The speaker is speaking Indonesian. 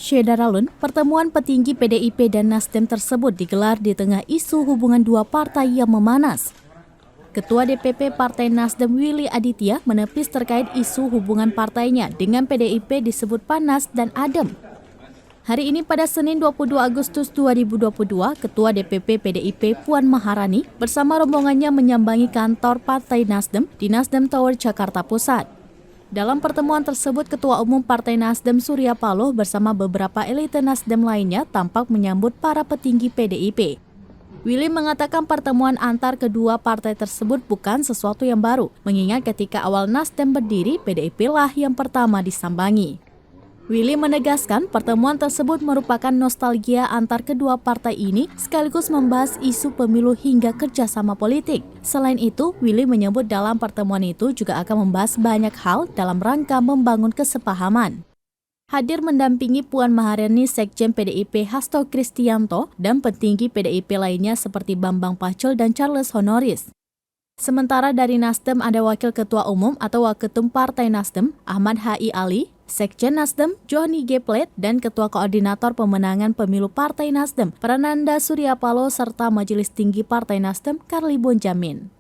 Syedaralun, pertemuan petinggi PDIP dan Nasdem tersebut digelar di tengah isu hubungan dua partai yang memanas. Ketua DPP Partai Nasdem Willy Aditya menepis terkait isu hubungan partainya dengan PDIP disebut panas dan adem. Hari ini pada Senin 22 Agustus 2022, Ketua DPP PDIP Puan Maharani bersama rombongannya menyambangi kantor Partai Nasdem di Nasdem Tower, Jakarta Pusat. Dalam pertemuan tersebut, Ketua Umum Partai Nasdem Surya Paloh bersama beberapa elite Nasdem lainnya tampak menyambut para petinggi PDIP. Willy mengatakan pertemuan antar kedua partai tersebut bukan sesuatu yang baru, mengingat ketika awal Nasdem berdiri, PDIP lah yang pertama disambangi. Willy menegaskan pertemuan tersebut merupakan nostalgia antar kedua partai ini sekaligus membahas isu pemilu hingga kerjasama politik. Selain itu, Willy menyebut dalam pertemuan itu juga akan membahas banyak hal dalam rangka membangun kesepahaman. Hadir mendampingi Puan Maharani Sekjen PDIP Hasto Kristianto dan petinggi PDIP lainnya seperti Bambang Pacul dan Charles Honoris. Sementara dari Nasdem ada Wakil Ketua Umum atau Waketum Partai Nasdem Ahmad H.I. Ali, Sekjen Nasdem Johnny G. Plate, dan Ketua Koordinator Pemenangan Pemilu Partai Nasdem Prananda Surya Paloh serta Majelis Tinggi Partai Nasdem Karli Bonjamin.